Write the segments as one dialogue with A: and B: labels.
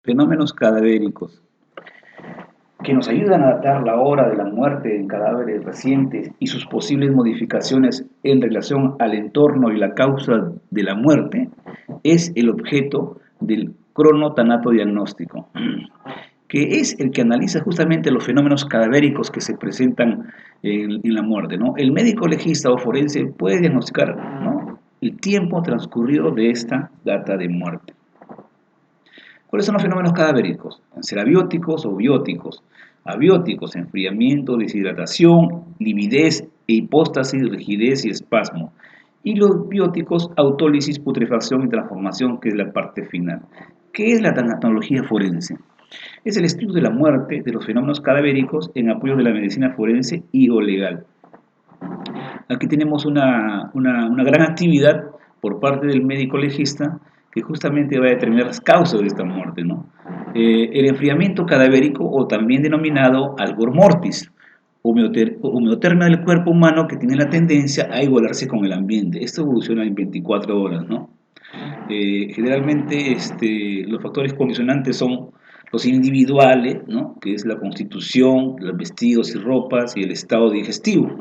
A: Fenómenos cadavéricos que nos ayudan a datar la hora de la muerte en cadáveres recientes y sus posibles modificaciones en relación al entorno y la causa de la muerte, es el objeto del cronotanato diagnóstico, que es el que analiza justamente los fenómenos cadavéricos que se presentan en la muerte, ¿no? El médico legista o forense puede diagnosticar, ¿no?, el tiempo transcurrido de esta data de muerte. ¿Cuáles son los fenómenos cadavéricos? Pueden ser abióticos o bióticos. Abióticos: enfriamiento, deshidratación, lividez e hipóstasis, rigidez y espasmo. Y los bióticos: autólisis, putrefacción y transformación, que es la parte final. ¿Qué es la tanatología forense? Es el estudio de la muerte, de los fenómenos cadavéricos en apoyo de la medicina forense y o legal. Aquí tenemos una gran actividad por parte del médico legista que justamente va a determinar las causas de esta muerte, ¿no? El enfriamiento cadavérico, o también denominado algor mortis, homeotermia del cuerpo humano, que tiene la tendencia a igualarse con el ambiente. Esto evoluciona en 24 horas, ¿no? Generalmente los factores condicionantes son los individuales, ¿no?, que es la constitución, los vestidos y ropas y el estado digestivo.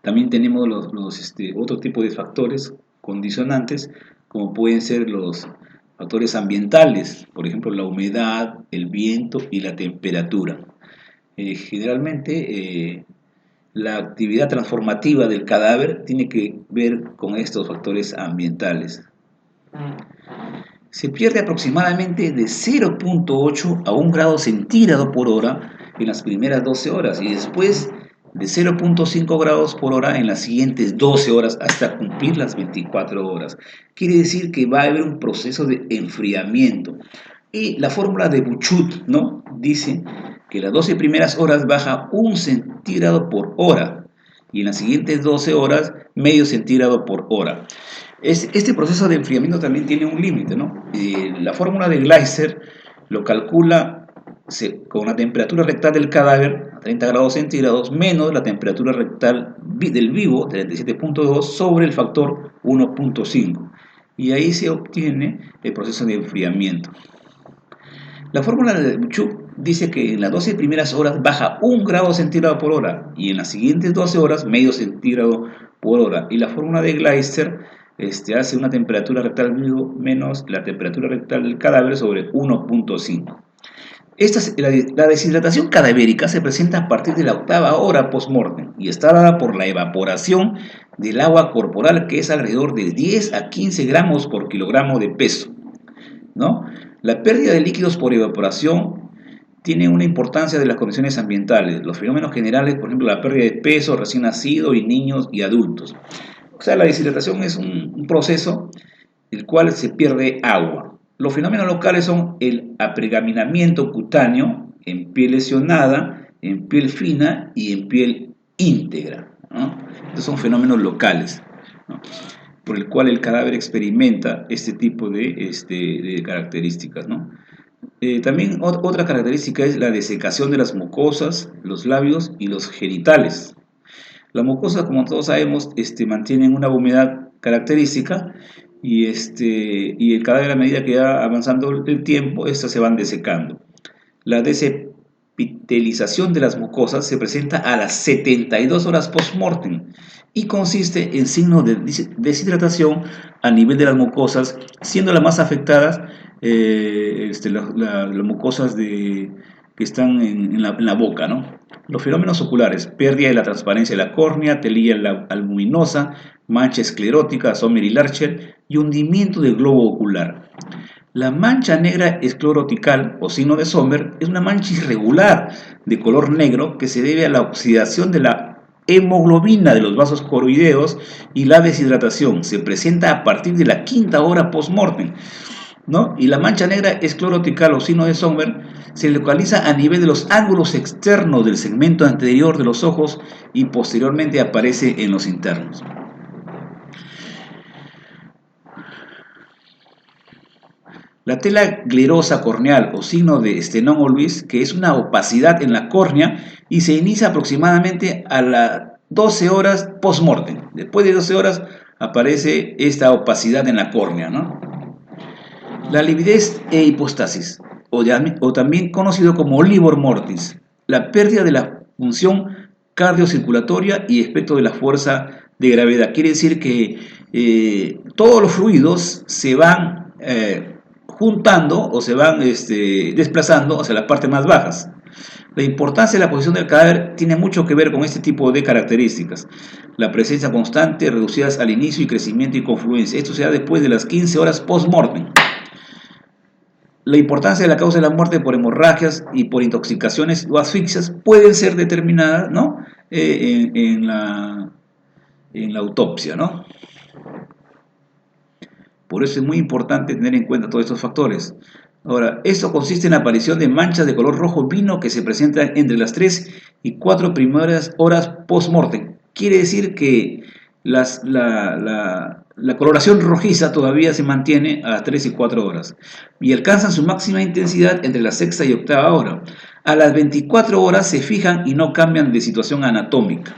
A: También tenemos otro tipo de factores condicionantes, como pueden ser los factores ambientales, por ejemplo, la humedad, el viento y la temperatura. Generalmente, la actividad transformativa del cadáver tiene que ver con estos factores ambientales. Se pierde aproximadamente de 0,8 a 1 grado centígrado por hora en las primeras 12 horas y después de 0,5 grados por hora en las siguientes 12 horas hasta cumplir las 24 horas. Quiere decir que va a haber un proceso de enfriamiento. Y la fórmula de Buchut, ¿no?, dice que las 12 primeras horas baja 1 centígrado por hora y en las siguientes 12 horas medio centígrado por hora. Este proceso de enfriamiento también tiene un límite, ¿no? La fórmula de Gleiser lo calcula con la temperatura rectal del cadáver a 30 grados centígrados menos la temperatura rectal del vivo, 37,2, sobre el factor 1,5. Y ahí se obtiene el proceso de enfriamiento. La fórmula de Buchut dice que en las 12 primeras horas baja 1 grado centígrado por hora y en las siguientes 12 horas medio centígrado por hora. Y la fórmula de Gleiser hace una temperatura rectal vivo menos la temperatura rectal del cadáver sobre 1,5. La deshidratación cadavérica se presenta a partir de la 8ª hora post-mortem y está dada por la evaporación del agua corporal, que es alrededor de 10 a 15 gramos por kilogramo de peso, ¿no? La pérdida de líquidos por evaporación tiene una importancia de las condiciones ambientales. Los fenómenos generales, por ejemplo, la pérdida de peso, recién nacido y niños y adultos. O sea, la deshidratación es un proceso en el cual se pierde agua. Los fenómenos locales son el apergaminamiento cutáneo en piel lesionada, en piel fina y en piel íntegra, ¿no? Estos son fenómenos locales, ¿no?, por el cual el cadáver experimenta este tipo de características, ¿no? También otra característica es la desecación de las mucosas, los labios y los genitales. La mucosa, como todos sabemos, mantienen una humedad característica y el cadáver, a medida que va avanzando el tiempo, estas se van desecando. La desepitelización de las mucosas se presenta a las 72 horas post-mortem y consiste en signos de deshidratación a nivel de las mucosas, siendo las más afectadas las mucosas que están en la boca, ¿no? Los fenómenos oculares: pérdida de la transparencia de la córnea, telilla albuminosa, mancha esclerótica, Sommer y Larcher, y hundimiento del globo ocular. La mancha negra esclerotical, o signo de Sommer, es una mancha irregular de color negro que se debe a la oxidación de la hemoglobina de los vasos coroideos y la deshidratación. Se presenta a partir de la 5ª hora post-mortem, ¿no? Y la mancha negra esclerotical, o signo de Sommer, se localiza a nivel de los ángulos externos del segmento anterior de los ojos y posteriormente aparece en los internos. La tela glerosa corneal, o signo de Stenón-Olvis, que es una opacidad en la córnea y se inicia aproximadamente a las 12 horas post-mortem. Después de 12 horas aparece esta opacidad en la córnea, ¿no? La lividez e hipostasis, o también conocido como livor mortis, la pérdida de la función cardiocirculatoria y efecto de la fuerza de gravedad. Quiere decir que todos los fluidos se van juntando o se van desplazando hacia las partes más bajas. La importancia de la posición del cadáver tiene mucho que ver con este tipo de características. La presencia constante, reducidas al inicio y crecimiento y confluencia. Esto se da después de las 15 horas post-mortem. La importancia de la causa de la muerte por hemorragias y por intoxicaciones o asfixias pueden ser determinadas, ¿no? En la autopsia, ¿no? Por eso es muy importante tener en cuenta todos estos factores. Ahora, esto consiste en la aparición de manchas de color rojo vino que se presentan entre las 3 y 4 primeras horas post-mortem. Quiere decir que la coloración rojiza todavía se mantiene a 3 y 4 horas y alcanzan su máxima intensidad entre la sexta y octava hora. A las 24 horas se fijan y no cambian de situación anatómica.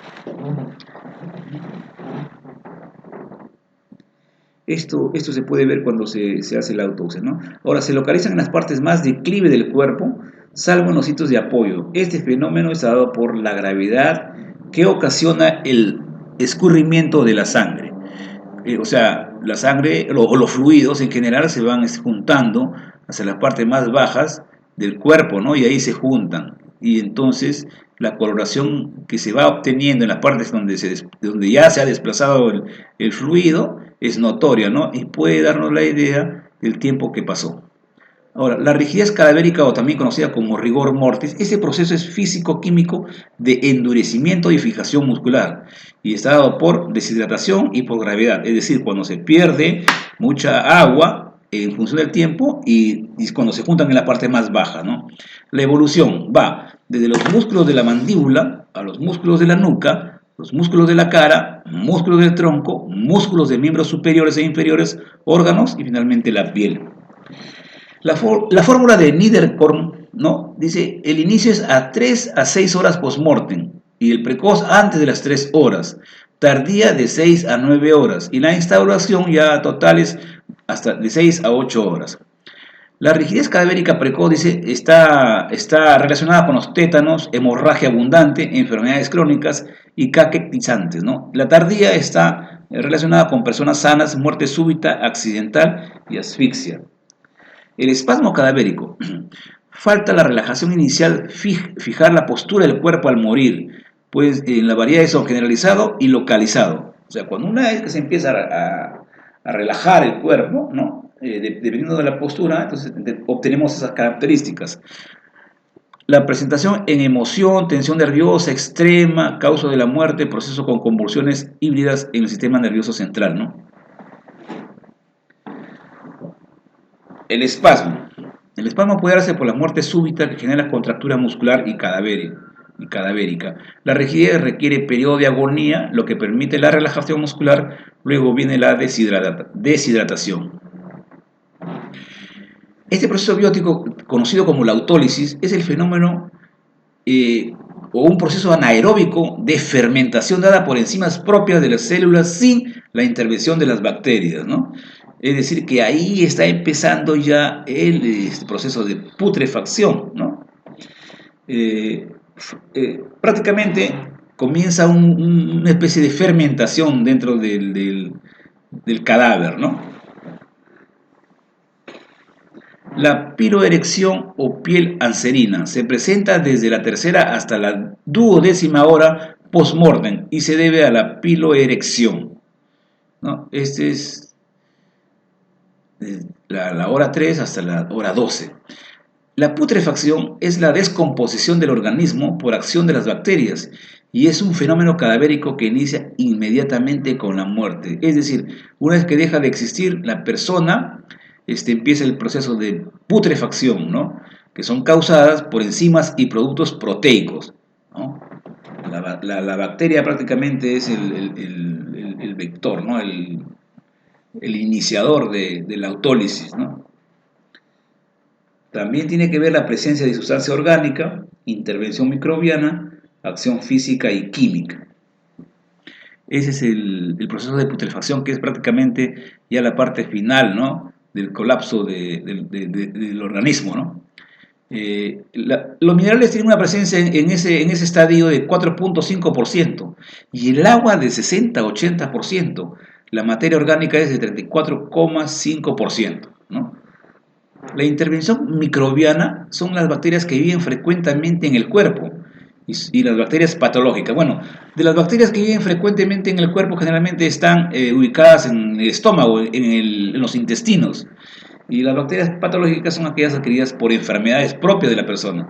A: Esto se puede ver cuando se hace la autopsia, ¿no? Ahora, se localizan en las partes más declive del cuerpo, salvo en los sitios de apoyo. Este fenómeno es dado por la gravedad que ocasiona el escurrimiento de la sangre. O sea, la sangre o los fluidos en general se van juntando hacia las partes más bajas del cuerpo, ¿no? Y ahí se juntan. Y entonces la coloración que se va obteniendo en las partes donde ya se ha desplazado el fluido es notoria, ¿no? Y puede darnos la idea del tiempo que pasó. Ahora, la rigidez cadavérica, o también conocida como rigor mortis, este proceso es físico-químico de endurecimiento y fijación muscular y está dado por deshidratación y por gravedad, es decir, cuando se pierde mucha agua en función del tiempo y cuando se juntan en la parte más baja, ¿no? La evolución va desde los músculos de la mandíbula a los músculos de la nuca, los músculos de la cara, músculos del tronco, músculos de miembros superiores e inferiores, órganos y finalmente la piel. La fórmula de Niederkorn, ¿no? Dice, el inicio es a 3 a 6 horas post-mortem y el precoz antes de las 3 horas, tardía de 6 a 9 horas y la instauración ya total es hasta de 6 a 8 horas. La rigidez cadavérica precoz, dice, está relacionada con los tétanos, hemorragia abundante, enfermedades crónicas y caquetizantes, ¿no? La tardía está relacionada con personas sanas, muerte súbita, accidental y asfixia. El espasmo cadavérico. Falta la relajación inicial, fijar la postura del cuerpo al morir, pues en la variedad son generalizado y localizado. O sea, cuando una vez que se empieza a relajar el cuerpo, ¿no? Dependiendo de la postura, entonces obtenemos esas características. La presentación en emoción, tensión nerviosa extrema, causa de la muerte, proceso con convulsiones híbridas en el sistema nervioso central, ¿no? El espasmo. El espasmo puede darse por la muerte súbita que genera contractura muscular y cadavérica. La rigidez requiere periodo de agonía, lo que permite la relajación muscular. Luego viene la deshidratación. Este proceso biótico, conocido como la autólisis, es el fenómeno o un proceso anaeróbico de fermentación dada por enzimas propias de las células sin la intervención de las bacterias, ¿no? Es decir, que ahí está empezando ya el proceso de putrefacción, ¿no? Prácticamente comienza una especie de fermentación dentro del cadáver, ¿no? La piroerección o piel anserina se presenta desde la tercera hasta la duodécima hora post-mortem y se debe a la piloerección, ¿no? Este es la hora 3 hasta la hora 12. La putrefacción es la descomposición del organismo por acción de las bacterias y es un fenómeno cadavérico que inicia inmediatamente con la muerte. Es decir, una vez que deja de existir la persona, empieza el proceso de putrefacción, ¿no? Que son causadas por enzimas y productos proteicos, ¿no? La bacteria prácticamente es el vector, ¿no? El iniciador de la autólisis, ¿no? También tiene que ver la presencia de sustancia orgánica, intervención microbiana, acción física y química. Ese es el proceso de putrefacción, que es prácticamente ya la parte final, ¿no? del colapso del organismo, ¿no? Los minerales tienen una presencia en ese estadio de 4,5% y el agua de 60-80%. La materia orgánica es de 34,5%, ¿no? La intervención microbiana son las bacterias que viven frecuentemente en el cuerpo y las bacterias patológicas. Bueno, de las bacterias que viven frecuentemente en el cuerpo generalmente están ubicadas en el estómago, en los intestinos. Y las bacterias patológicas son aquellas adquiridas por enfermedades propias de la persona.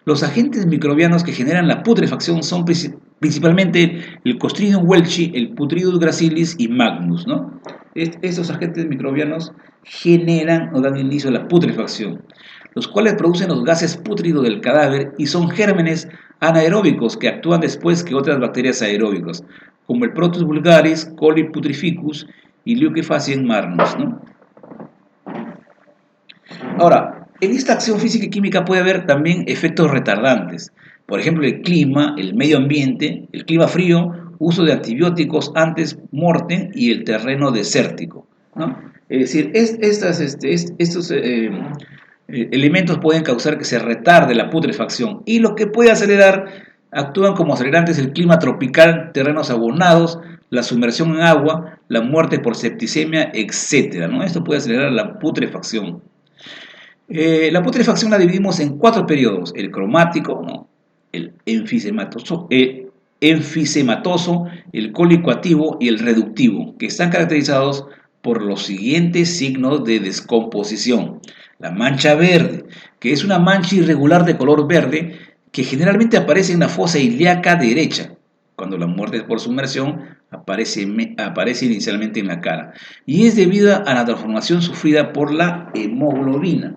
A: Los agentes microbianos que generan la putrefacción son principalmente el Clostridium welchi, el Putridus gracilis y Magnus, ¿no? Estos agentes microbianos generan o dan inicio a la putrefacción, los cuales producen los gases pútridos del cadáver y son gérmenes anaeróbicos que actúan después que otras bacterias aeróbicas, como el Protus vulgaris, Coli putrificus y Leucophacien marnus, ¿no? Ahora, en esta acción física y química puede haber también efectos retardantes. Por ejemplo, el clima, el medio ambiente, el clima frío, uso de antibióticos antes mortem y el terreno desértico, ¿no? Es decir, estos elementos pueden causar que se retarde la putrefacción y lo que puede acelerar, actúan como acelerantes el clima tropical, terrenos abonados, la sumersión en agua, la muerte por septicemia, etc., ¿no? Esto puede acelerar la putrefacción. La putrefacción la dividimos en 4 periodos: el cromático, ¿no? El enfisematoso, el colicoactivo y el reductivo, que están caracterizados por los siguientes signos de descomposición. La mancha verde, que es una mancha irregular de color verde que generalmente aparece en la fosa ilíaca derecha. Cuando la muerte por sumersión aparece inicialmente en la cara. Y es debido a la transformación sufrida por la hemoglobina.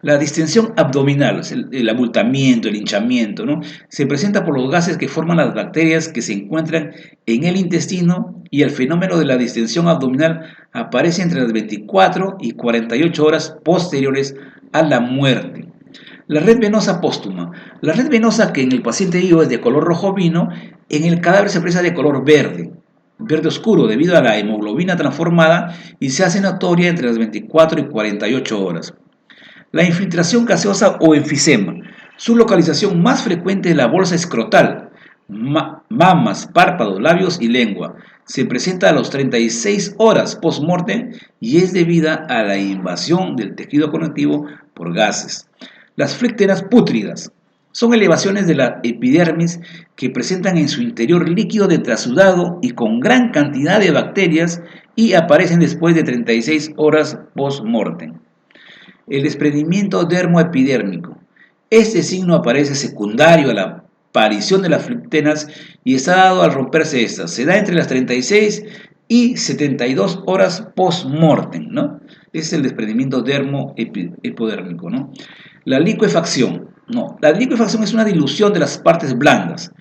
A: La distensión abdominal, el abultamiento, el hinchamiento, ¿no? Se presenta por los gases que forman las bacterias que se encuentran en el intestino, y el fenómeno de la distensión abdominal aparece entre las 24 y 48 horas posteriores a la muerte. La red venosa póstuma. La red venosa, que en el paciente vivo es de color rojo vino, en el cadáver se expresa de color verde oscuro debido a la hemoglobina transformada, y se hace notoria entre las 24 y 48 horas. La infiltración gaseosa o enfisema. Su localización más frecuente es la bolsa escrotal, mamas, párpados, labios y lengua. Se presenta a las 36 horas post-mortem y es debida a la invasión del tejido conectivo por gases. Las flecteras pútridas son elevaciones de la epidermis que presentan en su interior líquido de trasudado y con gran cantidad de bacterias, y aparecen después de 36 horas post-mortem. El desprendimiento dermoepidérmico. Este signo aparece secundario a la aparición de las flecteras y está dado al romperse estas. Se da entre las 36 y 72 horas post-mortem, ¿no? Es el desprendimiento dermoepidérmico, ¿no? La licuefacción. No, la licuefacción es una dilución de las partes blandas,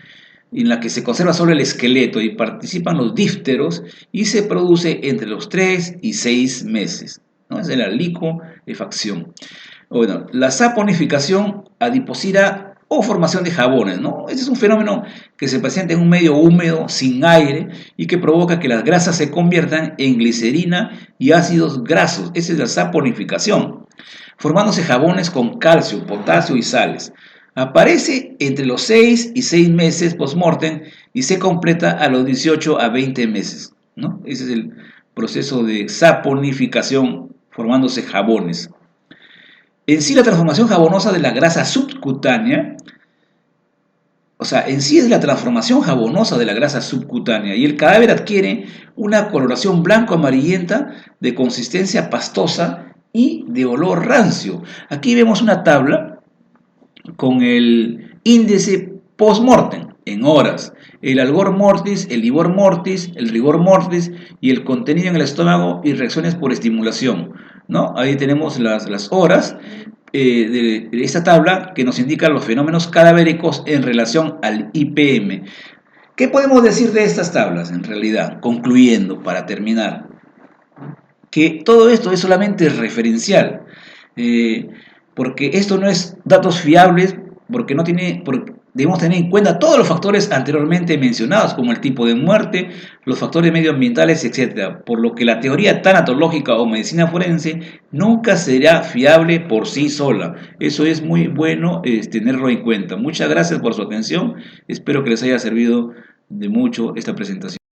A: en la que se conserva solo el esqueleto y participan los dífteros, y se produce entre los 3 y 6 meses, ¿no? Es de la licuefacción. Bueno, la saponificación adiposida o formación de jabones, ¿no? Este es un fenómeno que se presenta en un medio húmedo, sin aire, y que provoca que las grasas se conviertan en glicerina y ácidos grasos. Esa es la saponificación, formándose jabones con calcio, potasio y sales. Aparece entre los 6 y 6 meses post-mortem y se completa a los 18 a 20 meses, ¿no? Ese es el proceso de saponificación, formándose jabones. En sí, la transformación jabonosa de la grasa subcutánea, o sea, en sí es la transformación jabonosa de la grasa subcutánea, y el cadáver adquiere una coloración blanco-amarillenta de consistencia pastosa y de olor rancio. Aquí vemos una tabla con el índice post-mortem en horas, el algor mortis, el livor mortis, el rigor mortis y el contenido en el estómago y reacciones por estimulación, ¿no? Ahí tenemos las horas de esta tabla que nos indica los fenómenos cadavéricos en relación al IPM. ¿Qué podemos decir de estas tablas en realidad? Concluyendo, para terminar, que todo esto es solamente referencial, porque esto no es datos fiables, porque no tiene, Debemos tener en cuenta todos los factores anteriormente mencionados, como el tipo de muerte, los factores medioambientales, etcétera, por lo que la teoría tanatológica o medicina forense nunca será fiable por sí sola. Eso es muy bueno tenerlo en cuenta. Muchas gracias por su atención. Espero que les haya servido de mucho esta presentación.